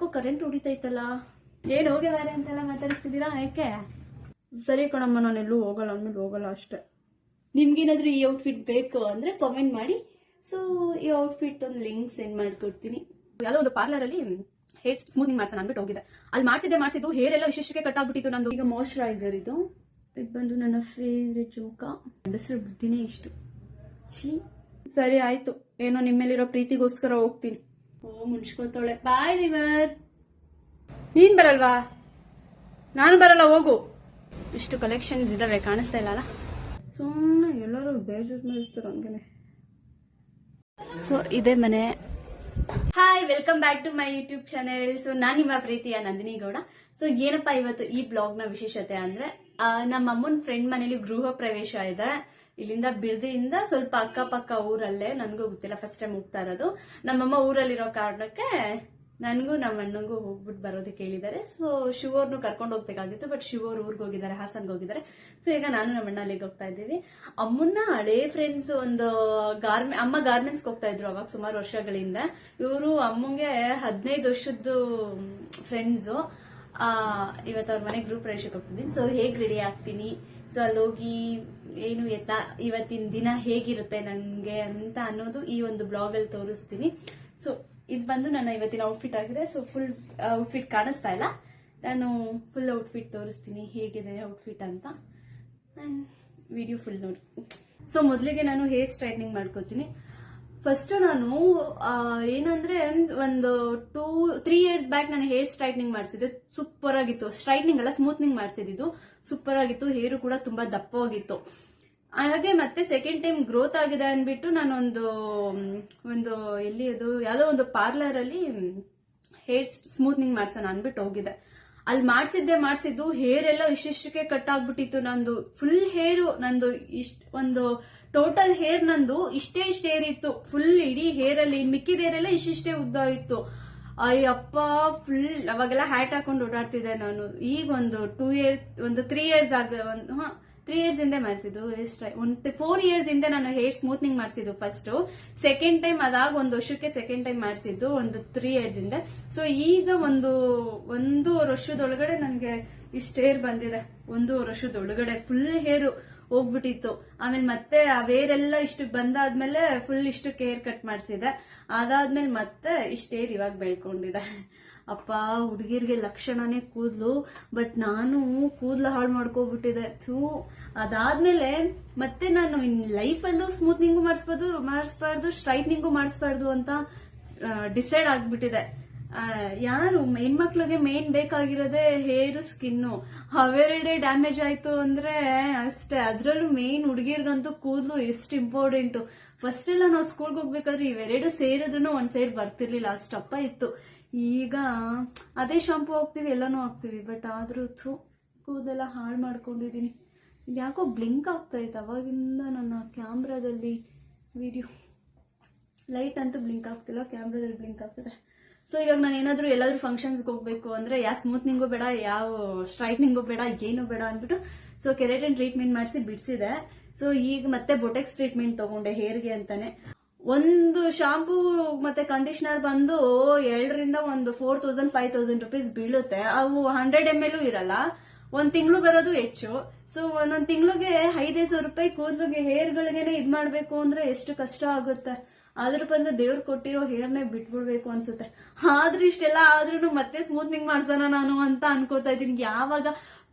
ಯಾಕೋ ಕರೆಂಟ್ ಹೊಡಿತೈತಲ್ಲ. ಏನು ಹೋಗಿದ್ದಾರೆ ಅಂತೆಲ್ಲ ಮಾತಾಡಿಸ್ತಿದ್ದೀರಾ? ಯಾಕೆ? ಸರಿ ಕಣಮ್ಮ, ನಾನೆಲ್ಲೂ ಹೋಗಲ್ಲ, ಅಂದ್ಮೇಲೆ ಹೋಗಲ್ಲ ಅಷ್ಟೇ. ನಿಮ್ಗೇನಾದ್ರೂ ಈ ಔಟ್ಫಿಟ್ ಬೇಕು ಅಂದ್ರೆ ಕಾಮೆಂಟ್ ಮಾಡಿ. ಸೊ ಈ ಔಟ್ಫಿಟ್ ಒಂದು ಲಿಂಕ್ ಸೆಂಡ್ ಮಾಡ್ಕೊಡ್ತೀನಿ. ಯಾವುದೋ ಒಂದು ಪಾರ್ಲರಲ್ಲಿ ಹೇರ್ ಸ್ಮೂತಿಂಗ್ ಮಾಡ್ಸೋಣ ಅಂದ್ಬಿಟ್ಟು ಹೋಗಿದೆ. ಅಲ್ಲಿ ಮಾಡಿಸಿದ್ದು ಹೇರ್ ಎಲ್ಲ ಇಷ್ಟಕ್ಕೆ ಕಟ್ ಆಗ್ಬಿಟ್ಟಿತ್ತು ನಂದು. ಈಗ ಮಾಯಶ್ಚರೈಸರ್ ಇದು ಬಂದು ನನ್ನ ಫೇವ್ರೆಟ್ ಜೋಕ. ಗಂಡಸರ ಬುದ್ಧಿನೇ ಇಷ್ಟು. ಸರಿ ಆಯ್ತು, ಏನೋ ನಿಮ್ಮೇಲಿರೋ ಪ್ರೀತಿಗೋಸ್ಕರ ಹೋಗ್ತೀನಿ. ಓ ಮುನ್ಸ್ಕೊತಾಳೆ. ಬಾಯ್ ರಿವರ್. ನೀನ್ ಬರಲ್ವಾ? ನಾನು ಬರಲ್ಲ, ಹೋಗು. ಇಷ್ಟು ಕಲೆಕ್ಷನ್ಸ್ ಇದಾವೆ, ಕಾಣಿಸ್ತಾ ಇಲ್ಲ ಅಲ್ಲ? ಸುಮ್ಮನೆ ಎಲ್ಲರೂ ಬೇಜಾರು ಮಾಡ್ತಾರೆ ಹಂಗೇನೆ. ಸೊ ಇದೇ ಮನೆ. Hi, welcome back to my YouTube channel. So ನಾನು ನಿಮ್ಮ ಪ್ರೀತಿಯ ನಂದಿನಿ ಗೌಡ. ಸೊ ಏನಪ್ಪಾ ಇವತ್ತು ಈ ಬ್ಲಾಗ್ ನ ವಿಶೇಷತೆ ಅಂದ್ರೆ, ನಮ್ಮ ಅಮ್ಮನ ಫ್ರೆಂಡ್ ಮನೇಲಿ ಗೃಹ ಪ್ರವೇಶ ಇದೆ. ಇಲ್ಲಿಂದ ಬಿರ್ದಿಯಿಂದ ಸ್ವಲ್ಪ ಅಕ್ಕಪಕ್ಕ ಊರಲ್ಲೇ, ನನ್ಗೂ ಗೊತ್ತಿಲ್ಲ, ಫಸ್ಟ್ ಟೈಮ್ ಹೋಗ್ತಾ ಇರೋದು. ನಮ್ಮಮ್ಮ ಊರಲ್ಲಿರೋ ಕಾರಣಕ್ಕೆ ನನ್ಗೂ ನಮ್ಮ ಅಣ್ಣಂಗೂ ಹೋಗ್ಬಿಟ್ಟು ಬರೋದಕ್ಕೆ ಹೇಳಿದ್ದಾರೆ. ಸೊ ಶಿವರ್ನು ಕರ್ಕೊಂಡು ಹೋಗ್ಬೇಕಾಗಿತ್ತು, ಬಟ್ ಶಿವರ್ ಊರ್ಗೆ ಹೋಗಿದ್ದಾರೆ, ಹಾಸನ್ಗೆ ಹೋಗಿದ್ದಾರೆ. ಸೊ ಈಗ ನಾನು ನಮ್ಮ ಅಣ್ಣ ಅಲ್ಲಿಗೆ ಹೋಗ್ತಾ ಇದ್ದೀವಿ. ಅಮ್ಮನ ಹಳೇ ಫ್ರೆಂಡ್ಸ್ ಒಂದು ಅಮ್ಮ ಗಾರ್ಮೆಂಟ್ಸ್ಗೆ ಹೋಗ್ತಾ ಇದ್ರು ಅವಾಗ ಸುಮಾರು ವರ್ಷಗಳಿಂದ. ಇವರು ಅಮ್ಮಂಗೆ 15 ವರ್ಷದ್ದು ಫ್ರೆಂಡ್ಸು. ಇವತ್ತು ಅವ್ರ ಮನೆಗೆ ಗ್ರೂಪ್ ಪ್ರವೇಶಕ್ಕೆ ಹೋಗ್ತಿದ್ದೀನಿ. ಸೊ ಹೇಗ್ ರೆಡಿ ಆಗ್ತೀನಿ, ಸೊ ಅಲ್ಲಿ ಹೋಗಿ ಏನು ಎತ್ತ ಇವತ್ತಿನ ದಿನ ಹೇಗಿರುತ್ತೆ ನನಗೆ ಅಂತ ಅನ್ನೋದು ಈ ಒಂದು ಬ್ಲಾಗ್ ಅಲ್ಲಿ ತೋರಿಸ್ತೀನಿ. ಸೊ ಇದು ಬಂದು ನನ್ನ ಇವತ್ತಿನ ಔಟ್ಫಿಟ್ ಆಗಿದೆ. ಸೊ ಫುಲ್ ಔಟ್ಫಿಟ್ ಕಾಣಿಸ್ತಾ ಇಲ್ಲ, ನಾನು ಫುಲ್ ಔಟ್ಫಿಟ್ ತೋರಿಸ್ತೀನಿ ಹೇಗಿದೆ ಔಟ್ಫಿಟ್ ಅಂತ. ವಿಡಿಯೋ ಫುಲ್ ನೋಡಿ. ಸೊ ಮೊದಲಿಗೆ ನಾನು ಹೇರ್ ಸ್ಟ್ರೈಟ್ನಿಂಗ್ ಮಾಡ್ಕೋತೀನಿ. ಫಸ್ಟ್ ನಾನು ಏನಂದ್ರೆ ಒಂದು 2-3 ಇಯರ್ಸ್ ಬ್ಯಾಕ್ ನಾನು ಹೇರ್ ಸ್ಟ್ರೈಟ್ನಿಂಗ್ ಮಾಡಿಸಿದ್ದೆ. ಸೂಪರ್ ಆಗಿತ್ತು. ಸ್ಟ್ರೈಟ್ನಿಂಗ್ ಅಲ್ಲ, ಸ್ಮೂತ್ನಿಂಗ್ ಮಾಡಿಸಿದ್ದು. ಸೂಪರ್ ಆಗಿತ್ತು. ಹೇರು ಕೂಡ ತುಂಬಾ ದಪ್ಪವಾಗಿತ್ತು. ಹಾಗೆ ಮತ್ತೆ ಸೆಕೆಂಡ್ ಟೈಮ್ ಗ್ರೋತ್ ಆಗಿದೆ ಅನ್ಬಿಟ್ಟು ನಾನೊಂದು ಎಲ್ಲಿ ಅದು ಯಾವುದೋ ಒಂದು ಪಾರ್ಲರ್ ಅಲ್ಲಿ ಹೇರ್ ಸ್ಮೂತ್ನಿಂಗ್ ಮಾಡ್ಸೋಣ ಅನ್ಬಿಟ್ಟು ಹೋಗಿದೆ. ಅಲ್ಲಿ ಮಾಡಿಸಿದ್ದು ಹೇರ್ ಎಲ್ಲ ಇಷ್ಟಿಷ್ಟಕ್ಕೆ ಕಟ್ ಆಗ್ಬಿಟ್ಟಿತ್ತು. ನಂದು ಫುಲ್ ಹೇರು, ನಂದು ಒಂದು ಟೋಟಲ್ ಹೇರ್ ನಂದು ಇಷ್ಟೇ ಹೇರ್ ಇತ್ತು. ಫುಲ್ ಇಡೀ ಹೇರ್ ಅಲ್ಲಿ ಮಿಕ್ಕಿದ ಹೇರ್ ಎಲ್ಲ ಇಷ್ಟಿಷ್ಟೇ ಉದ್ದ ಇತ್ತು. ಅಯ್ಯಪ್ಪ, ಫುಲ್ ಅವಾಗೆಲ್ಲ ಹ್ಯಾಟ್ ಹಾಕೊಂಡು ಓಡಾಡ್ತಿದ್ದೆ ನಾನು. ಈಗ ಒಂದು 3 ಇಯರ್ಸ್ 3 ಇಯರ್ಸ್ ಹಿಂದೆ ಮಾಡಿಸಿದ್ದು. 4 ಇಯರ್ಸ್ ಹಿಂದೆ ನಾನು ಹೇರ್ ಸ್ಮೂತ್ನಿಂಗ್ ಮಾಡಿಸಿದ್ದು ಫಸ್ಟ್. ಸೆಕೆಂಡ್ ಟೈಮ್ ಅದಾಗ 1 ವರ್ಷಕ್ಕೆ ಸೆಕೆಂಡ್ ಟೈಮ್ ಮಾಡಿಸಿದ್ದು, ಒಂದು 3 ಇಯರ್ಸ್ ಹಿಂದೆ. ಸೊ ಈಗ ಒಂದು ವರ್ಷದೊಳಗಡೆ ನನಗೆ ಇಷ್ಟ ಹೇರ್ ಬಂದಿದೆ. 1 ವರ್ಷದೊಳಗಡೆ ಫುಲ್ ಹೇರು ಹೋಗ್ಬಿಟ್ಟಿತ್ತು. ಆಮೇಲೆ ಮತ್ತೆ ಆ ವೇರೆಲ್ಲ ಇಷ್ಟಕ್ಕೆ ಬಂದಾದ್ಮೇಲೆ ಫುಲ್ ಇಷ್ಟಕ್ಕೆ ಹೇರ್ ಕಟ್ ಮಾಡಿಸಿದೆ. ಅದಾದ್ಮೇಲೆ ಮತ್ತೆ ಇಷ್ಟ ಹೇರ್ ಇವಾಗ ಬೆಳ್ಕೊಂಡಿದೆ. ಅಪ್ಪ, ಹುಡುಗಿರ್ಗೆ ಲಕ್ಷಣನೇ ಕೂದ್ಲು, ಬಟ್ ನಾನು ಕೂದ್ಲ ಹಾಳು ಮಾಡ್ಕೋಬಿಟ್ಟಿದೆ. ಅದಾದ್ಮೇಲೆ ಮತ್ತೆ ನಾನು ಲೈಫಲ್ಲೂ ಸ್ಮೂತ್ನಿಂಗು ಮಾಡಿಸ್ಬಾರ್ದು, ಸ್ಟ್ರೈಟ್ನಿಂಗು ಮಾಡಿಸ್ಬಾರ್ದು ಅಂತ ಡಿಸೈಡ್ ಆಗ್ಬಿಟ್ಟಿದೆ. ಯಾರು ಹೆಣ್ಮಕ್ಳಿಗೆ ಮೇನ್ ಬೇಕಾಗಿರೋದೇ ಹೇರು, ಸ್ಕಿನ್ನು. ಅವೆರಡೇ ಡ್ಯಾಮೇಜ್ ಆಯ್ತು ಅಂದ್ರೆ ಅಷ್ಟೇ. ಅದ್ರಲ್ಲೂ ಮೇನ್ ಹುಡುಗಿರ್ಗಂತೂ ಕೂದ್ಲು ಎಷ್ಟು ಇಂಪಾರ್ಟೆಂಟು. ಫಸ್ಟ್ ಎಲ್ಲ ನಾವು ಸ್ಕೂಲ್ಗೆ ಹೋಗ್ಬೇಕಾದ್ರೆ ಇವೆರಡು ಸೇರಿದ್ರು ಒಂದ್ ಸೈಡ್ ಬರ್ತಿರ್ಲಿಲ್ಲ, ಅಷ್ಟಪ್ಪ ಇತ್ತು. ಈಗ ಅದೇ ಶಾಂಪು ಹಾಕ್ತಿವಿ, ಎಲ್ಲಾನು ಹಾಕ್ತಿವಿ, ಬಟ್ ಆದ್ರೂ ಕೂದೆಲ್ಲ ಹಾಳು ಮಾಡ್ಕೊಂಡಿದೀನಿ. ಯಾಕೋ ಬ್ಲಿಂಕ್ ಆಗ್ತಾ ಇತ್ತು ಅವಾಗಿಂದ ನನ್ನ ಕ್ಯಾಮ್ರಾದಲ್ಲಿ. ವಿಡಿಯೋ ಲೈಟ್ ಅಂತೂ ಬ್ಲಿಂಕ್ ಆಗ್ತಿಲ್ಲ, ಕ್ಯಾಮ್ರಾದಲ್ಲಿ ಬ್ಲಿಂಕ್ ಆಗ್ತಿದೆ. ಸೊ ಇವಾಗ ನಾನು ಏನಾದ್ರು ಎಲ್ಲಾದ್ರೂ ಫಂಕ್ಷನ್ಸ್ಗೆ ಹೋಗ್ಬೇಕು ಅಂದ್ರೆ ಯಾವ ಸ್ಮೂತ್ನಿಂಗು ಬೇಡ, ಯಾವ ಸ್ಟ್ರೈಟ್ನಿಂಗು ಬೇಡ, ಏನು ಬೇಡ ಅಂದ್ಬಿಟ್ಟು ಸೊ ಕೆರಾಟಿನ್ ಟ್ರೀಟ್ಮೆಂಟ್ ಮಾಡಿಸಿ ಬಿಡಿಸಿದೆ. ಸೊ ಈಗ ಮತ್ತೆ ಬೊಟೆಕ್ಸ್ ಟ್ರೀಟ್ಮೆಂಟ್ ತಗೊಂಡೆ ಹೇರ್ಗೆ ಅಂತಾನೆ. ಒಂದು ಶಾಂಪೂ ಮತ್ತೆ ಕಂಡೀಷನರ್ ಬಂದು 2,000 ಒಂದು 4,000-5,000 rupees ಬೀಳುತ್ತೆ. ಅವು 100 ml ಇರಲ್ಲ. 1 ತಿಂಗಳು ಬರೋದು ಹೆಚ್ಚು. ಸೊ ಒಂದೊಂದ್ ತಿಂಗಳಿಗೆ 5,000 ರೂಪಾಯಿ ಕೂದಲಿಗೆ ಹೇರ್ಗಳಿಗೆನೆ ಇದ್ ಮಾಡ್ಬೇಕು ಅಂದ್ರೆ ಎಷ್ಟು ಕಷ್ಟ ಆಗುತ್ತೆ. ಅದ್ರ ಬದಲು ದೇವ್ರು ಕೊಟ್ಟಿರೋ ಹೇರ್ನೇ ಬಿಟ್ಬಿಡ್ಬೇಕು ಅನ್ಸುತ್ತೆ. ಆದ್ರೂ ಇಷ್ಟೆಲ್ಲ ಆದ್ರೂ ಮತ್ತೆ ಸ್ಮೂತ್ನಿಂಗ್ ಮಾಡ್ಸೋಣ ನಾನು ಅಂತ ಅನ್ಕೋತಾ ಇದ್ದೀನಿ.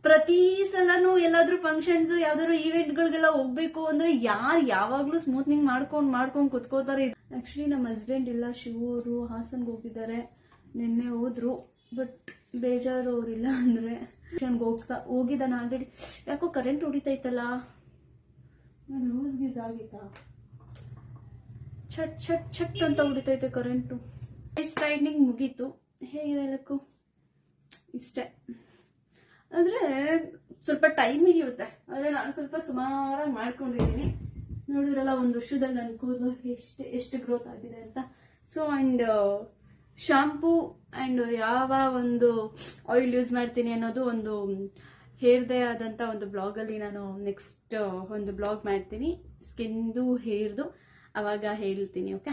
ಪ್ರತಿ ಸಲನೂ ಎಲ್ಲಾದ್ರೂ ಫಂಕ್ಷನ್ಸ್ ಯಾವ್ದಾದ್ರು ಈವೆಂಟ್ ಗಳಿಗೆಲ್ಲ ಹೋಗ್ಬೇಕು ಅಂದ್ರೆ ಯಾವಾಗ್ಲೂ ಸ್ಮೂತ್ನಿಂಗ್ ಮಾಡ್ಕೊಂಡ್ ಕುತ್ಕೋತಾರೆ. ಆಕ್ಚುಲಿ ನಮ್ಮ ಹಸ್ಬೆಂಡ್ ಇಲ್ಲ, ಶಿವರು ಹಾಸನ್ಗೆ ಹೋಗಿದ್ದಾರೆ. ನಿನ್ನೆ ಹೋದ್ರು, ಬಟ್ ಬೇಜಾರು ಅವ್ರಿಲ್ಲ ಅಂದ್ರೆ ಹೋಗಿದ್ದಾನ ಆಲ್ರೆಡಿ. ಯಾಕೋ ಕರೆಂಟ್ ಹೊಡಿತೈತಲ್ಲ, ಲೂಸ್ ಗೀಸ್ ಆಗಿತ್ತಾ? ಛಟ್ ಛಟ್ ಛಟ್ ಅಂತ ಹೊಡಿತೈತೆ ಕರೆಂಟು. ಸ್ಟ್ರೈಟ್ನಿಂಗ್ ಮುಗೀತು. ಹೇಗಿರಬೇಕು ಇಷ್ಟೇ. ಅಂದ್ರೆ ಸ್ವಲ್ಪ ಟೈಮ್ ಹಿಡಿಯುತ್ತೆ, ಆದ್ರೆ ನಾನು ಸ್ವಲ್ಪ ಸುಮಾರಾಗಿ ಮಾಡ್ಕೊಂಡಿದ್ದೀನಿ. ನೋಡಿದ್ರಲ್ಲ, 1 ವರ್ಷದಲ್ಲಿ ನನ್ನ ಕೂದಲು ಎಷ್ಟು ಗ್ರೋತ್ ಆಗಿದೆ ಅಂತ. ಸೊ ಅಂಡ್ ಶಾಂಪೂ ಅಂಡ್ ಯಾವ ಒಂದು ಆಯಿಲ್ ಯೂಸ್ ಮಾಡ್ತೀನಿ ಅನ್ನೋದು ಒಂದು ಹೇರ್ದೇ ಆದಂತ ಒಂದು ಬ್ಲಾಗ್ ಅಲ್ಲಿ ನಾನು ನೆಕ್ಸ್ಟ್ ಒಂದು ಬ್ಲಾಗ್ ಮಾಡ್ತೀನಿ, ಸ್ಕಿನ್ದು ಹೇರ್ದು. ಅವಾಗ ಹೇಳ್ತೀನಿ. ಓಕೆ,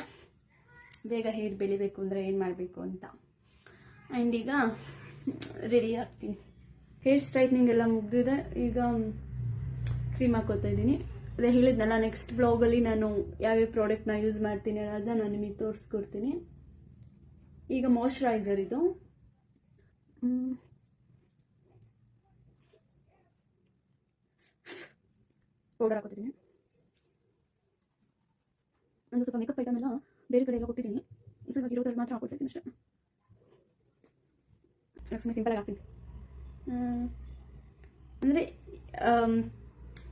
ಬೇಗ ಹೇರ್ ಬೆಳಿಬೇಕು ಅಂದ್ರೆ ಏನ್ ಮಾಡ್ಬೇಕು ಅಂತ. ಆ್ಯಂಡ್ ಈಗ ರೆಡಿ ಆಗ್ತೀನಿ. ಹೇರ್ ಸ್ಟ್ರೈಟ್ನಿಂಗ್ ಎಲ್ಲ ಮುಗ್ದಿದೆ. ಈಗ ಕ್ರೀಮ್ ಹಾಕೋತಾ ಇದ್ದೀನಿ. ಅದೇ ಹೇಳಿದ್ನಲ್ಲ, ನೆಕ್ಸ್ಟ್ ಬ್ಲಾಗಲ್ಲಿ ನಾನು ಯಾವ್ಯಾವ ಪ್ರಾಡಕ್ಟ್ನ ಯೂಸ್ ಮಾಡ್ತೀನಿ ಅನ್ನೋದನ್ನ ನಾನು ನಿಮಗೆ ತೋರಿಸ್ಕೊಡ್ತೀನಿ. ಈಗ ಮಾಯ್ಶ್ಚರೈಸರ್ ಇದು ಪೌಡರ್ ಹಾಕೋತಿದ್ದೀನಿ. ಒಂದು ಸ್ವಲ್ಪ ಮೇಕಪ್ ಐಟಮ್ ಎಲ್ಲ ಬೇರೆ ಕಡೆ ಎಲ್ಲ ಕೊಟ್ಟಿದ್ದೀನಿ, ಸ್ವಲ್ಪ ಇರೋದ್ರಲ್ಲಿ ಮಾತ್ರ ಹಾಕೊಳ್ತಿದ್ದೀನಿ ಅಷ್ಟೇ. ಸುಮ್ಮನೆ ಸಿಂಪಲ್ ಆಗಿ ಹಾಕ್ತೀನಿ. ಅಂದರೆ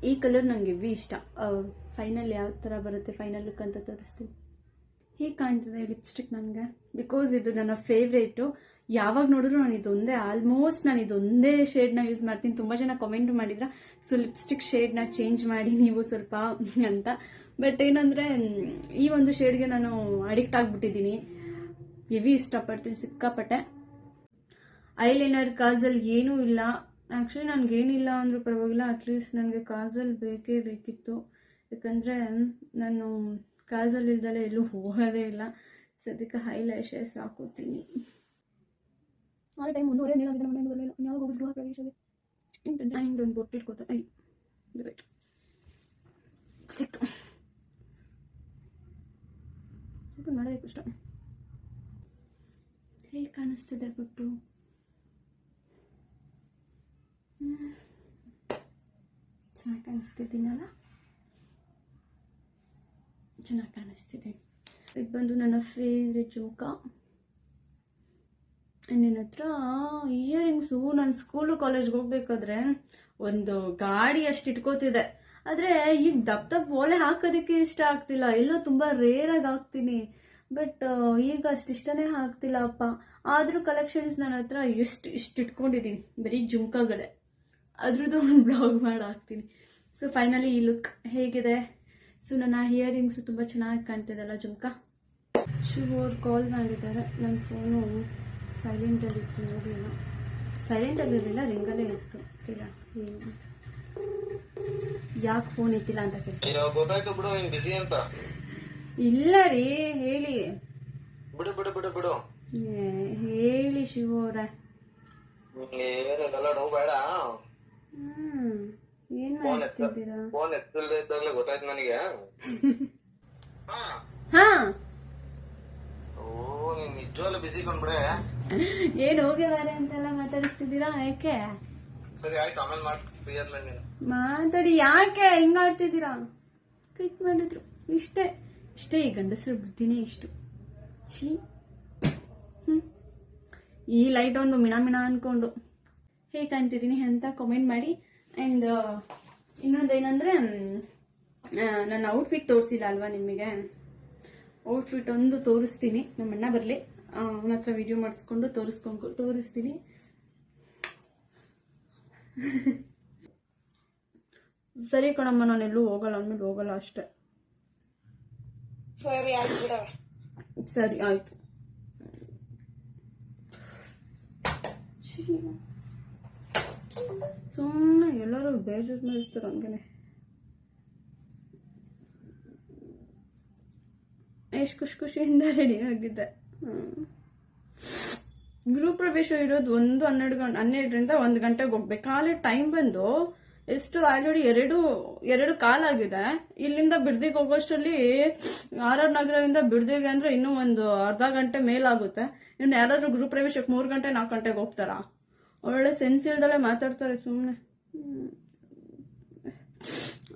ಈ ಕಲರ್ ನನಗೆ ಹೆವಿ ಇಷ್ಟ. ಫೈನಲ್ ಯಾವ ಥರ ಬರುತ್ತೆ ಫೈನಲ್ ಲುಕ್ ಅಂತ ತೋರಿಸ್ತೀನಿ. ಹೇಗೆ ಕಾಣ್ತಿದೆ ಲಿಪ್ಸ್ಟಿಕ್ ನನಗೆ, ಬಿಕಾಸ್ ಇದು ನನ್ನ ಫೇವ್ರೇಟು. ಯಾವಾಗ ನೋಡಿದ್ರು ನಾನು ಇದೊಂದೇ ಶೇಡ್ನ ಯೂಸ್ ಮಾಡ್ತೀನಿ. ತುಂಬ ಜನ ಕಮೆಂಟ್ ಮಾಡಿದ್ರ, ಸೊ ಲಿಪ್ಸ್ಟಿಕ್ ಶೇಡ್ನ ಚೇಂಜ್ ಮಾಡಿ ನೀವು ಸ್ವಲ್ಪ ಅಂತ. ಬಟ್ ಏನಂದರೆ ಈ ಒಂದು ಶೇಡ್ಗೆ ನಾನು ಅಡಿಕ್ಟ್ ಆಗಿಬಿಟ್ಟಿದ್ದೀನಿ. ಹೆವಿ ಇಷ್ಟಪಡ್ತೀನಿ ಸಿಕ್ಕಾಪಟ್ಟೆ. ಐಲೈನರ್, ಕಾಜಲ್ ಏನೂ ಇಲ್ಲ. ಆ್ಯಕ್ಚುಲಿ ನನಗೇನಿಲ್ಲ ಅಂದರೂ ಪರವಾಗಿಲ್ಲ, ಅಟ್ಲೀಸ್ಟ್ ನನಗೆ ಕಾಜಲ್ ಬೇಕೇ ಬೇಕಿತ್ತು. ಯಾಕಂದರೆ ನಾನು ಕಾಜಲ್ ಇಲ್ದಲೆ ಎಲ್ಲೂ ಹೋಗೋದೇ ಇಲ್ಲ. ಸದ್ಯಕ್ಕೆ ಹೈ ಲ್ಯಾಶಸ್ ಹಾಕೋತೀನಿ. ಆ ಟೈಮ್ 1:30 ಮೇಲಾಗಿದೆ, ನಮ್ಮ ಮನೆಯಲ್ಲಿ ಬರಲಿಲ್ಲ. ಯಾವಾಗ ಹೋಗಿ ಗೃಹ ಪ್ರವೇಶವೇ ಆ್ಯಂಡ್ ಒಂದು ಬೊಟ್ಟು ಇಟ್ಕೋತಾ ಸಿಕ್ತು ಮಾಡೋದಕ್ಕೆ ಇಷ್ಟ. ಹೇಗೆ ಕಾಣಿಸ್ತಿದೆ ಬೊಟ್ಟು? ಚೆನ್ನಾಗಿ ಕಾಣಿಸ್ತಿದ್ದೀನಲ್ಲ? ಚೆನ್ನಾಗಿ ಕಾಣಿಸ್ತಿದೆ. ಇದು ಬಂದು ನನ್ನ ಫೇವ್ರೆಟ್ ಜುಮ್ಕಾ. ನಿನ್ನ ಹತ್ರ ಇಯರಿಂಗ್ಸು ನಾನು ಸ್ಕೂಲು ಕಾಲೇಜ್ಗೆ ಹೋಗ್ಬೇಕಾದ್ರೆ ಒಂದು ಗಾಡಿ ಅಷ್ಟು ಇಟ್ಕೋತಿದ್ದೆ. ಆದರೆ ಈಗ ದಪ್ಪ ಓಲೆ ಹಾಕೋದಕ್ಕೆ ಇಷ್ಟ ಆಗ್ತಿಲ್ಲ. ಎಲ್ಲೋ ತುಂಬ ರೇರಾಗಿ ಹಾಕ್ತೀನಿ, ಬಟ್ ಈಗ ಅಷ್ಟು ಇಷ್ಟನೇ ಆಗ್ತಿಲ್ಲ ಅಪ್ಪ. ಆದರೂ ಕಲೆಕ್ಷನ್ಸ್ ನನ್ನ ಹತ್ರ ಇಷ್ಟು ಇಟ್ಕೊಂಡಿದ್ದೀನಿ, ಬರೀ ಜುಮ್ಕಾಗಳೇ. ಅದ್ರದ್ದು ಒಂದು ಬ್ಲಾಗ್ ಮಾಡಿ ಹಾಕ್ತೀನಿ. ಸೊ ಫೈನಲಿ ಈ ಲುಕ್ ಹೇಗಿದೆ? ಸೊ ನನ್ನ ಇಯರಿಂಗ್ಸು ತುಂಬ ಚೆನ್ನಾಗಿ ಕಾಣ್ತಿದೆಲ್ಲ ಜುಮ್ಕಾ. ಶಿವವ್ರು ಕಾಲ್ ಮಾಡಿದ್ದಾರೆ. ನನ್ನ ಫೋನು ಸೈಲೆಂಟಲ್ಲಿತ್ತು, ನೋಡಲಿಲ್ಲ. ಸೈಲೆಂಟಲ್ಲಿರಲಿಲ್ಲ, ರಿಂಗಲ್ಲೇ ಇತ್ತು. ಇಲ್ಲ ಏನು ಯಾಕೆ ಫೋನ್ ಎತ್ತಿಲ್ಲ ಅಂತ ಕೇಳ್ತೀನಿ. ಇಲ್ಲ ರೀ, ಹೇಳಿ ಹೇಳಿ ಶಿವ ಅವ್ರೆ. ಏನ್ ಮಾಡ್ತಿದ್ದೀರಾ? ಹಾ ಏನ್ ಹೋಗಿದ್ದಾರೆ ಅಂತೆಲ್ಲ ಮಾತಾಡಿಸ್ತಿದ್ದೀರಾ? ಯಾಕೆ ಮಾತಾಡಿ, ಯಾಕೆ ಹಿಂಗ ಆಡ್ತಿದ್ದೀರಾ? ಕಟ್ ಮಾಡಿದ್ರು ಇಷ್ಟೇ ಈ ಗಂಡಸರ ಬುದ್ಧಿನೇ ಇಷ್ಟು. ಈ ಲೈಟ್ ಒಂದು ಮಿಣ ಅನ್ಕೊಂಡು ಹೇಗೆ ಕಾಣ್ತಿದ್ದೀನಿ ಅಂತ ಕಮೆಂಟ್ ಮಾಡಿ. ಆ್ಯಂಡ್ ಇನ್ನೊಂದೇನಂದ್ರೆ, ನನ್ನ ಔಟ್ಫಿಟ್ ತೋರಿಸಿಲ್ಲ ಅಲ್ವಾ ನಿಮಗೆ? ಔಟ್ಫಿಟ್ ಒಂದು ತೋರಿಸ್ತೀನಿ. ನಮ್ಮ ಅಣ್ಣ ಬರಲಿ, ಅವನ ಹತ್ರ ವಿಡಿಯೋ ಮಾಡಿಸ್ಕೊಂಡು ತೋರಿಸ್ತೀನಿ. ಸರಿ ಕಣಮ್ಮ, ನಾನೆಲ್ಲೂ ಹೋಗಲ್ಲ, ಅಂದ್ಮೇಲೆ ಹೋಗಲ್ಲ ಅಷ್ಟೆ. ಸರಿ ಆಯ್ತು. ಸುಮ್ಮನೆ ಎಲ್ಲರೂ ಬೇಜಾರು ಮಾಡ್ತಾರೆ ಹಂಗೇನೆ. ಎಷ್ಟು ಖುಷಿಯಿಂದ ರೆಡಿ ಆಗಿದ್ದೆ. ಗೃಹ ಪ್ರವೇಶ ಇರೋದು 12ರಿಂದ 1 ಗಂಟೆಗೆ ಹೋಗ್ಬೇಕು. ಕಾಲೇ ಟೈಮ್ ಬಂದು ಎಷ್ಟು ಆಲ್ರೆಡಿ 2 ಕಾಲಾಗಿದೆ. ಇಲ್ಲಿಂದ ಬಿಡ್ದಿಗೆ ಹೋಗೋಷ್ಟರಲ್ಲಿ RR ನಗರದಿಂದ ಬಿಡ್ದಿಗೆ ಅಂದ್ರೆ ಇನ್ನೂ ಒಂದು ಅರ್ಧ ಗಂಟೆ ಮೇಲಾಗುತ್ತೆ. ಇನ್ನು ಯಾರಾದ್ರೂ ಗೃಹ ಪ್ರವೇಶಕ್ಕೆ 3 ಗಂಟೆ 4 ಗಂಟೆಗೆ ಹೋಗ್ತಾರಾ? ಒಳ್ಳೆ ಸೆನ್ಸ್ ಇಲ್ದಲ್ಲೇ ಮಾತಾಡ್ತಾರೆ ಸುಮ್ಮನೆ.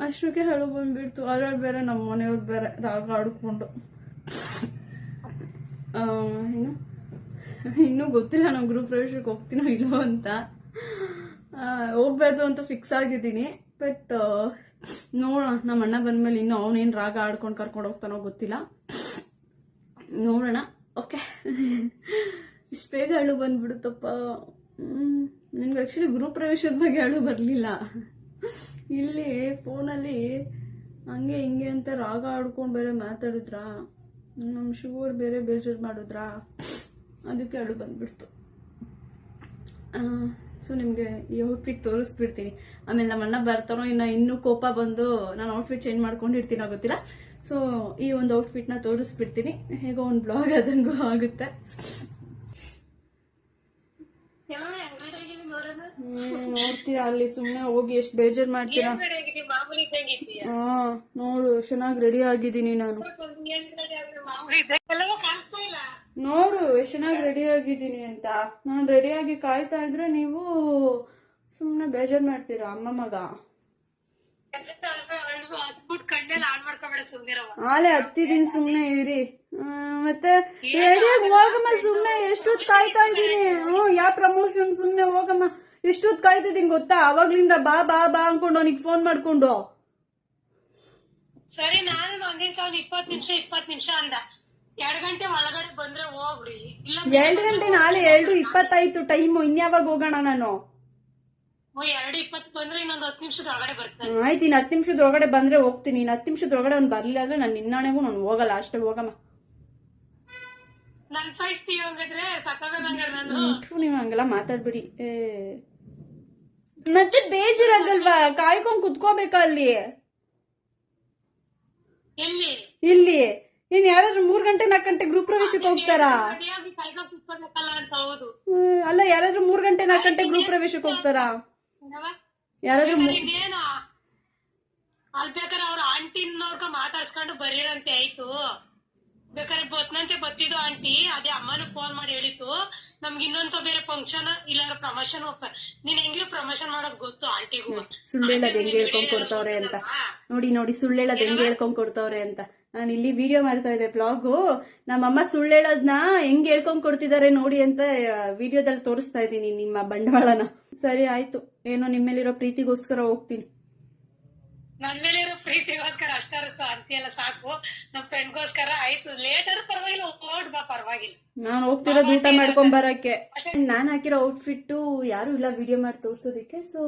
ಅಷ್ಟಕ್ಕೆ ಹೇಳು ಬಂದ್ಬಿಡ್ತು. ಅದ್ರಲ್ಲಿ ಬೇರೆ ನಮ್ಮ ಮನೆಯವ್ರು ಬೇರೆ ರಾಗ ಆಡ್ಕೊಂಡು ಏನು ಇನ್ನೂ ಗೊತ್ತಿಲ್ಲ ನಾವು ಗೃಹ ಪ್ರವೇಶಕ್ಕೆ ಹೋಗ್ತೀನೋ ಇಲ್ವೋ ಅಂತ. ಹೋಗ್ಬಾರ್ದು ಅಂತ ಫಿಕ್ಸ್ ಆಗಿದ್ದೀನಿ. ಬಟ್ ನೋಡೋಣ, ನಮ್ಮ ಅಣ್ಣ ಬಂದ್ಮೇಲೆ ಇನ್ನೂ ಅವನೇನು ರಾಗ ಆಡ್ಕೊಂಡು ಕರ್ಕೊಂಡು ಹೋಗ್ತಾನೋ ಗೊತ್ತಿಲ್ಲ, ನೋಡೋಣ. ಓಕೆ, ಇಷ್ಟು ಬೇಗ ಹೇಳು ಬಂದ್ಬಿಡುತ್ತಪ್ಪ. ನಿನ್ಗೆ ಆ್ಯಕ್ಚುಲಿ ಗೃಹ ಪ್ರವೇಶದ ಬಗ್ಗೆ ಹೇಳು ಬರಲಿಲ್ಲ. ಇಲ್ಲಿ ಫೋನಲ್ಲಿ ಹಂಗೆ ಹಿಂಗೆ ಅಂತ ರಾಗ ಆಡ್ಕೊಂಡು ಬೇರೆ ಮಾತಾಡಿದ್ರಾ, ನಮ್ಮ ಶಿವರ್ ಬೇರೆ ಬೇಜಾರು ಮಾಡಿದ್ರಾ, ಅದಕ್ಕೆ ಹೇಳು ಬಂದ್ಬಿಡ್ತು. ಸೊ ನಿಮಗೆ ಈ ಔಟ್ಫಿಟ್ ತೋರಿಸ್ಬಿಡ್ತೀನಿ. ಆಮೇಲೆ ನಮ್ಮ ಅಣ್ಣ ಬರ್ತಾರೋ ಇನ್ನೂ ಕೋಪ ಬಂದು ನಾನು ಔಟ್ಫಿಟ್ ಚೇಂಜ್ ಮಾಡ್ಕೊಂಡಿರ್ತೀನೋ ಗೊತ್ತಿಲ್ಲ. ಸೊ ಈ ಒಂದು ಔಟ್ಫಿಟ್ನ ತೋರಿಸ್ಬಿಡ್ತೀನಿ. ಹೇಗೋ ಒಂದು ಬ್ಲಾಗ್ ಆದಂಗೂ ಆಗುತ್ತೆ. ನೋಡ್ತೀರಾ ಅಲ್ಲಿ ಸುಮ್ಮನೆ ಹೋಗಿ ಎಷ್ಟು ಬೇಜಾರು ಮಾಡ್ತೀರಾ. ನೋಡು ಚೆನ್ನಾಗಿ ರೆಡಿ ಆಗಿದ್ದೀನಿ ನಾನು. ನೋಡು ಎಷ್ಟು ಚೆನ್ನಾಗಿ ರೆಡಿ ಆಗಿದ್ದೀನಿ ಅಂತ. ನಾನು ರೆಡಿಯಾಗಿ ಕಾಯ್ತಾ ಇದ್ರೆ ನೀವು ಸುಮ್ಮನೆ ಬೇಜಾರು ಮಾಡ್ತೀರಾ ಅಮ್ಮ ಮಗ. ಆಲೆ ಹತ್ತಿದೀನಿ ಸುಮ್ಮನೆ ಇರಿ. ಮತ್ತೆ ರೆಡಿಯಾಗಿ ಹೋಗಮ್ಮ ಸುಮ್ಮನೆ. ಎಷ್ಟೊತ್ತು ಕಾಯ್ತಾ ಇದ್ದೀನಿ. ಯಾವ ಪ್ರಮೋಷನ್ ಸುಮ್ಮನೆ ಹೋಗಮ್ಮ. ಎಷ್ಟೊತ್ತು ಕಾಯ್ತಿದ್ದೀನಿ ಗೊತ್ತಾ? ಅವಾಗ್ಲಿಂದ ಬಾ ಬಾ ಬಾ ಅನ್ಕೊಂಡು ಅವನಿಗೆ ಫೋನ್ ಮಾಡ್ಕೊಂಡು. ಸರಿ ನಾನು ಒಂದಿನ 20 ನಿಮಿಷ ಅಂದ. 2 ಗಂಟೆ ಒಳಗಡೆ ಬಂದ್ರೆ ಹೋಗ್ರಿ. 2 ಗಂಟೆ ನಾಳೆ 2:20 ಟೈಮು. ಇನ್ಯಾವಾಗ ಹೋಗೋಣ ನಾನು? 2:20 ಬಂದ್ರೆ ಇನ್ನೊಂದು 10 ನಿಮಿಷದ ಒಳಗಡೆ ಬರ್ತಾನೆ. ಆಯ್ತು, ಇನ್ನು 10 ನಿಮಿಷದ ಒಳಗಡೆ ಬಂದ್ರೆ ಹೋಗ್ತೀನಿ. 10 ನಿಮಿಷದ ಒಳಗಡೆ ಅವ್ನು ಬರ್ಲಿಲ್ಲ ಅಂದ್ರೆ ನಾನು ನಿನ್ನಾಣೆಗೂ ನಾನು ಹೋಗಲ್ಲ. ಅಷ್ಟೇ ಹೋಗಮ್ಮ. ನನ್ ಸಾಯಿಸ್ತೀವಿ ಹಂಗಾದ್ರೆ ಸತ್ತೋಗಂಗಾರ ನಾನು. ನೀವು ಹಂಗೆಲ್ಲ ಮಾತಾಡ್ಬಿಡಿ. ಮತ್ತೆ ಬೇಜಾರಾಗಲ್ವಾ? ಕಾಯ್ಕೊಂಡ್ ಕುತ್ಕೋಬೇಕಾ ಅಲ್ಲಿ? ಇಲ್ಲಿ ನೀನ್ ಯಾರಾದ್ರೂ 3 ಗಂಟೆ 4 ಗಂಟೆ ಗ್ರೂಪ್ ಪ್ರವೇಶಕ್ಕೆ ಹೋಗ್ತಾರಾ? ಅಲ್ಲ, ಯಾರಾದ್ರೂ 3 ಗಂಟೆ 4 ಗಂಟೆ ಗ್ರೂಪ್ ಪ್ರವೇಶಕ್ಕೆ ಹೋಗ್ತಾರಾ? ಯಾರಾದ್ರೂ ಅಲ್ಲಿ ಬೇಕಾದ್ರೆ ಅವ್ರ ಆಂಟಿನವ್ರಗ ಮಾತಾಡ್ಸ್ಕೊಂಡು ಬರೀರಂತೆ. ಆಯ್ತು, ಬೇಕಾದ್ರೆ ಬತ್ನಂತೆ ಬತ್ತಿದ್ದು ಆಂಟಿ. ಅದೇ ಅಮ್ಮನ ಫೋನ್ ಮಾಡಿ ಹೇಳಿತ್ತು ನಮ್ಗೆ ಇನ್ನೊಂದು ಬೇರೆ ಫಂಕ್ಷನ್ ಇಲ್ಲ ಪ್ರಮೋಷನ್ ಹೋಗ್ತಾರೆ. ನೀನ್ ಹೆಂಗಿರೋ ಪ್ರಮೋಷನ್ ಮಾಡೋದ್ ಗೊತ್ತು ಆಂಟಿಗೂ. ಸುಳ್ಳೇಳದ್ ಹೆಂಗ್ ಹೇಳ್ಕೊಂಡ್ ಕೊಡ್ತಾವ್ರೆ ಅಂತ ನೋಡಿ. ಸುಳ್ಳೇಳದ್ ಹೆಂಗ್ ಹೇಳ್ಕೊಂಡ್ ಕೊಡ್ತಾವ್ರೆ ಅಂತ. ನಾನು ಇಲ್ಲಿ ವಿಡಿಯೋ ಮಾಡ್ತಾ ಇದ್ದೆ ಬ್ಲಾಗು. ನಮ್ಮಮ್ಮ ಸುಳ್ಳೇಳದ್ನ ಹೆಂಗ್ ಹೇಳ್ಕೊಂಡ್ ಕೊಡ್ತಿದ್ದಾರೆ ನೋಡಿ ಅಂತ ವಿಡಿಯೋದಲ್ಲಿ ತೋರಿಸ್ತಾ ಇದ್ದೀನಿ ನಿಮ್ಮ ಬಂಡವಾಳನ. ಸರಿ ಆಯ್ತು, ಏನೋ ನಿಮ್ಮೇಲಿರೋ ಪ್ರೀತಿಗೋಸ್ಕರ ಹೋಗ್ತೀನಿ. ನನ್ ಮೇಲೆ ಇರೋ ಪ್ರೀತಿಗೋಸ್ಕರ ಅಷ್ಟಾರ ಅಂತೆಲ್ಲ ಸಾಕು. ನಮ್ ಫ್ರೆಂಡ್ಗೋಸ್ಕರ ಆಯ್ತು, ಲೇಟರ್ ಪರವಾಗಿಲ್ಲ, ಓಡ್ ಬಾ ಪರವಾಗಿಲ್ಲ. ನಾನು ಹೋಗ್ತಿರೋದು ಊಟ ಮಾಡ್ಕೊಂಡ್ ಬರಕ್ಕೆ. ನಾನ್ ಹಾಕಿರೋ ಔಟ್ಫಿಟ್ ಯಾರು ಇಲ್ಲ ವಿಡಿಯೋ ಮಾಡಿ ತೋರ್ಸೋದಿಕ್ಕೆ. ಸೊ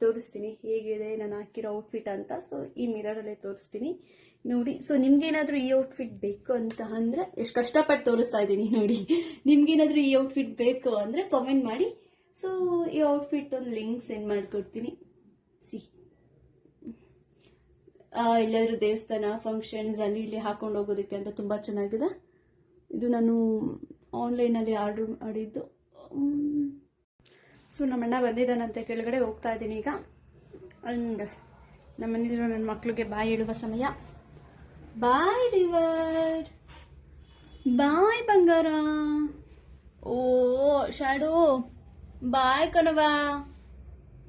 ತೋರಿಸ್ತೀನಿ ಹೇಗಿದೆ ನಾನು ಹಾಕಿರೋ ಔಟ್ಫಿಟ್ ಅಂತ. ಸೊ ಈ ಮಿರರ್ ಅಲ್ಲೇ ತೋರಿಸ್ತೀನಿ ನೋಡಿ. ಸೊ ನಿಮ್ಗೇನಾದ್ರೂ ಈ ಔಟ್ಫಿಟ್ ಬೇಕು ಅಂತ ಅಂದ್ರೆ, ಎಷ್ಟು ಕಷ್ಟಪಟ್ಟು ತೋರಿಸ್ತಾ ಇದ್ದೀನಿ ನೋಡಿ. ನಿಮ್ಗೇನಾದ್ರೂ ಈ ಔಟ್ಫಿಟ್ ಬೇಕು ಅಂದ್ರೆ ಕಮೆಂಟ್ ಮಾಡಿ. ಸೊ ಈ ಔಟ್ಫಿಟ್ ಒಂದು ಲಿಂಕ್ ಸೆಂಡ್ ಮಾಡ್ಕೊಡ್ತೀನಿ. ಇಲ್ಲಾದ್ರೂ ದೇವಸ್ಥಾನ ಫಂಕ್ಷನ್ಸ್ ಅಲ್ಲಿ ಇಲ್ಲಿ ಹಾಕೊಂಡು ಹೋಗೋದಕ್ಕೆ ಅಂತ ತುಂಬಾ ಚೆನ್ನಾಗಿದೆ. ಇದು ನಾನು ಆನ್ಲೈನಲ್ಲಿ ಆರ್ಡರ್ ಮಾಡಿದ್ದು. ಸೊ ನಮ್ಮಣ್ಣ ಬಂದಿದ್ದಾನಂತೆ, ಕೆಳಗಡೆ ಹೋಗ್ತಾ ಇದ್ದೀನಿ ಈಗ. ಅಂಡ್ ನಮ್ಮ ಮನೇಲಿರೋ ನನ್ನ ಮಕ್ಳಿಗೆ ಬಾಯ್ ಹೇಳುವ ಸಮಯ. ಬಾಯ್ ರಿವರ್, ಬಾಯ್ ಬಂಗಾರ. ಓ ಶಾಡು, ಬಾಯ್ ಕಣವ,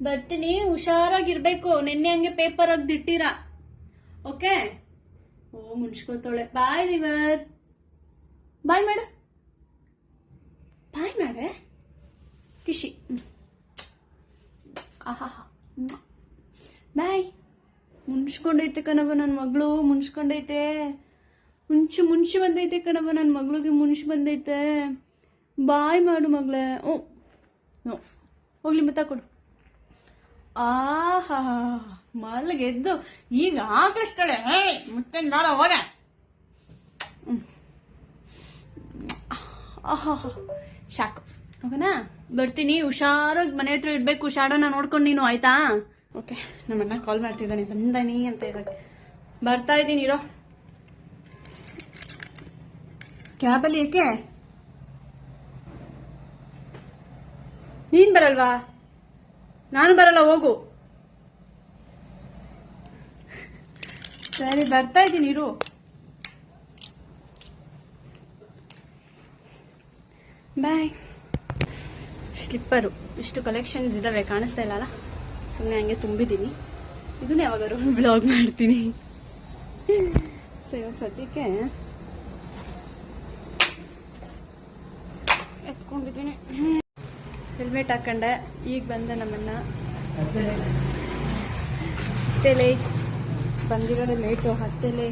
ಬರ್ತೀನಿ. ಹುಷಾರಾಗಿರ್ಬೇಕು. ನಿನ್ನೆ ಹಂಗೆ ಪೇಪರ್ ತೆಗ್ದಿಟ್ಟಿರ. ಓಕೆ? ಓ ಮುನ್ಸ್ಕೊತಾಳೆ. ಬಾಯ್ ರಿವರ್, ಬಾಯ್ ಮಾಡ, ಬಾಯ್ ಮಾಡೆ ಕಿಶಿ. ಆಹಾ, ಬಾಯ್. ಮುನ್ಸ್ಕೊಂಡೈತೆ ಕಣವ ನನ್ನ ಮಗಳು, ಮುನ್ಸ್ಕೊಂಡೈತೆ. ಮುಂಚೆ ಬಂದೈತೆ ಕಣವ ನನ್ನ ಮಗಳಿಗೆ, ಮುನ್ಸ್ ಬಂದೈತೆ. ಬಾಯ್ ಮಾಡು ಮಗಳೇ. ಓ ಹೋಗ್ಲಿ ಮುತ್ತ ಕೊಡು. ಆಹಾ, ಮಲ್ಗೆದ್ದು ಈಗ ಹಾಕಷ್ಟಳೆ. ಮುತ್ತೇನ್ ಬೇಡ, ಹೋಗ. ಆಹಾ, ಸಾಕು. ಹೋಗೋಣ, ಬರ್ತೀನಿ. ಹುಷಾರಾಗಿ ಮನೆ ಹತ್ರ ಇಡ್ಬೇಕು. ಶಾಡೋನ ನೋಡ್ಕೊಂಡು ನೀನು, ಆಯ್ತಾ? ಓಕೆ, ನಮ್ಮಣ್ಣ ಕಾಲ್ ಮಾಡ್ತಿದ್ದಾನೆ, ಬಂದಾನಿ ಅಂತ ಇವಾಗ. ಬರ್ತಾ ಇದ್ದೀನಿ ಇರೋ. ಕ್ಯಾಬಲ್ಲಿ ಏಕೆ? ನೀನ್ ಬರಲ್ವಾ? ನಾನು ಬರಲ್ಲ, ಹೋಗು. ಸರಿ, ಬರ್ತಾ ಇದ್ದೀನಿ ಇರು. ಬಾಯ್. ಸ್ಲಿಪ್ಪರು ಇಷ್ಟು ಕಲೆಕ್ಷನ್ಸ್ ಇದಾವೆ, ಕಾಣಿಸ್ತಾ ಇಲ್ಲ ಅಲ್ಲ? ಸುಮ್ಮನೆ ಹಂಗೆ ತುಂಬಿದ್ದೀನಿ. ಇದನ್ನ ಯಾವಾಗಾದ್ರು ಬ್ಲಾಗ್ ಮಾಡ್ತೀನಿ. ಸೊ ಇವಾಗ ಸದ್ಯಕ್ಕೆ ಎತ್ಕೊಂಡಿದ್ದೀನಿ. ಹೆಲ್ಮೆಟ್ ಹಾಕೊಂಡೆ. ಈಗ ಬಂದೆ ನಮ್ಮನ್ನ. ಹತ್ತೇಲೆ ಬಂದಿರೋದು ಲೇಟು. ಹತ್ತೇಲೆ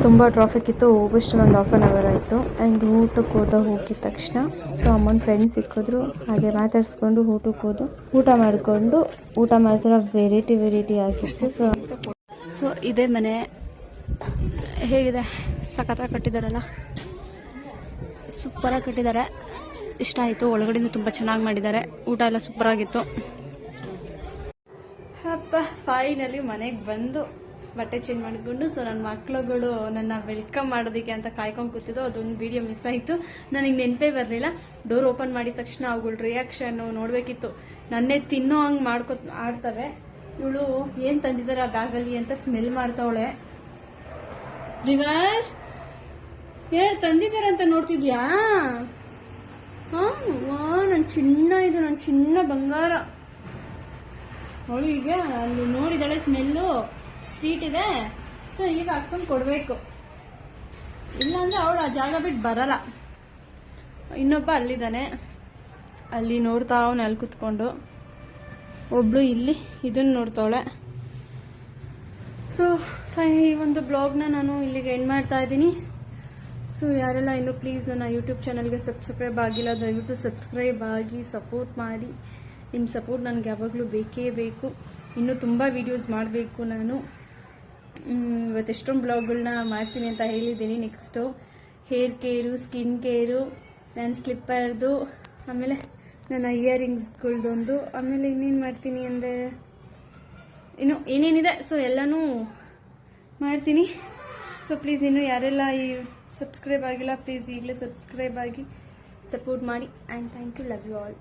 ತುಂಬ ಟ್ರಾಫಿಕ್ ಇತ್ತು. ಹೋಗೋಷ್ಟು ಒಂದು 1/2 hour ಆಯಿತು. ಆ್ಯಂಡ್ ಊಟಕ್ಕೆ ಹೋಗಿದ ತಕ್ಷಣ ಸೊ ಅಮ್ಮನ ಫ್ರೆಂಡ್ಸ್ ಸಿಕ್ಕಿದ್ರು. ಹಾಗೆ ಮಾತಾಡಿಸ್ಕೊಂಡು ಊಟಕ್ಕೆ ಹೋದು. ಊಟ ಮಾಡಿಕೊಂಡು, ಊಟ ಮಾತ್ರ ವೆರೈಟಿ ಆಗಿತ್ತು. ಸೊ ಇದೇ ಮನೆ. ಹೇಗಿದೆ? ಸಖತ್ತಾಗಿ ಕಟ್ಟಿದಾರಲ್ಲ, ಸೂಪರಾಗಿ ಕಟ್ಟಿದ್ದಾರೆ. ಇಷ್ಟ ಆಯಿತು. ಒಳಗಡೆನೂ ತುಂಬ ಚೆನ್ನಾಗಿ ಮಾಡಿದ್ದಾರೆ. ಊಟ ಎಲ್ಲ ಸೂಪರಾಗಿತ್ತು. ಹಬ್ಬ, ಫೈನಲಿ ಮನೆಗೆ ಬಂದು ಬಟ್ಟೆ ಚೇಂಜ್ ಮಾಡಿಕೊಂಡು ಸೊ ನನ್ನ ಮಕ್ಳುಗಳು ನನ್ನ ವೆಲ್ಕಮ್ ಮಾಡೋದಕ್ಕೆ ಅಂತ ಕಾಯ್ಕೊಂಡು ಕೂತಿದ್ದು. ಅದೊಂದು ವಿಡಿಯೋ ಮಿಸ್ ಆಯಿತು, ನನಗೆ ನೆನಪೇ ಬರಲಿಲ್ಲ. ಡೋರ್ ಓಪನ್ ಮಾಡಿದ ತಕ್ಷಣ ಅವುಗಳ ರಿಯಾಕ್ಷನ್ನು ನೋಡಬೇಕಿತ್ತು. ನನ್ನೇ ತಿನ್ನೋ ಹಂಗೆ ಆಡ್ತವೆ. ಇವಳು ಏನು ತಂದಿದ್ದಾರೆ ಆ ಬ್ಯಾಗಲ್ಲಿ ಅಂತ ಸ್ಮೆಲ್ ಮಾಡ್ತಾವಳೆ. ರಿವರ್ ಏನು ತಂದಿದ್ದಾರೆ ಅಂತ ನೋಡ್ತಿದ್ಯಾ? ಹಾಂ, ವಾ ನನ್ನ ಚಿನ್ನ, ಇದು ನನ್ನ ಚಿನ್ನ ಬಂಗಾರ. ಅವಳು ಈಗ ಅಲ್ಲಿ ನೋಡಿದಾಳೆ, ಸ್ಮೆಲ್ಲು ಸ್ವೀಟ್ ಇದೆ. ಸೊ ಈಗ ಹಾಕ್ಕೊಂಡು ಕೊಡಬೇಕು, ಇಲ್ಲಾಂದ್ರೆ ಅವಳು ಆ ಜಾಗ ಬಿಟ್ಟು ಬರಲ್ಲ. ಇನ್ನೊಬ್ಬ ಅಲ್ಲಿದ್ದಾನೆ, ಅಲ್ಲಿ ನೋಡ್ತಾ ಅವನು ಅಲ್ಲಿ ಕುತ್ಕೊಂಡು. ಒಬ್ಳು ಇಲ್ಲಿ ಇದನ್ನು ನೋಡ್ತಾವಳೆ. ಸೊ ಈ ಒಂದು ಬ್ಲಾಗ್ನ ನಾನು ಇಲ್ಲಿಗೆ ಎಂಡ್ ಮಾಡ್ತಾ ಇದ್ದೀನಿ. ಸೊ ಯಾರೆಲ್ಲ ಇನ್ನೂ ಪ್ಲೀಸ್ ನನ್ನ ಯೂಟ್ಯೂಬ್ ಚಾನಲ್ಗೆ ಸಬ್ಸ್ಕ್ರೈಬ್ ಆಗಿಲ್ಲ, ದಯವಿಟ್ಟು ಸಬ್ಸ್ಕ್ರೈಬ್ ಆಗಿ ಸಪೋರ್ಟ್ ಮಾಡಿ. ನಿಮ್ಮ ಸಪೋರ್ಟ್ ನನಗೆ ಯಾವಾಗಲೂ ಬೇಕೇ ಬೇಕು. ಇನ್ನೂ ತುಂಬ ವೀಡಿಯೋಸ್ ಮಾಡಬೇಕು ನಾನು. ಇವತ್ತು ಎಷ್ಟೊಂದು ಬ್ಲಾಗ್ಗಳನ್ನ ಮಾಡ್ತೀನಿ ಅಂತ ಹೇಳಿದ್ದೀನಿ. Next hair care, skin care, ನನ್ನ ಸ್ಲಿಪ್ಪರ್ದು, ಆಮೇಲೆ ನನ್ನ ಇಯರಿಂಗ್ಸ್ಗಳ್ದೊಂದು, ಆಮೇಲೆ ಇನ್ನೇನು ಮಾಡ್ತೀನಿ ಅಂದರೆ ಇನ್ನು ಏನೇನಿದೆ ಸೊ ಎಲ್ಲನೂ ಮಾಡ್ತೀನಿ. ಸೊ ಪ್ಲೀಸ್ ಇನ್ನೂ ಯಾರೆಲ್ಲ ಈ ಸಬ್ಸ್ಕ್ರೈಬ್ ಆಗಿಲ್ಲ ಪ್ಲೀಸ್ ಈಗಲೇ ಸಬ್ಸ್ಕ್ರೈಬ್ ಆಗಿ ಸಪೋರ್ಟ್ ಮಾಡಿ. And thank you, love you all.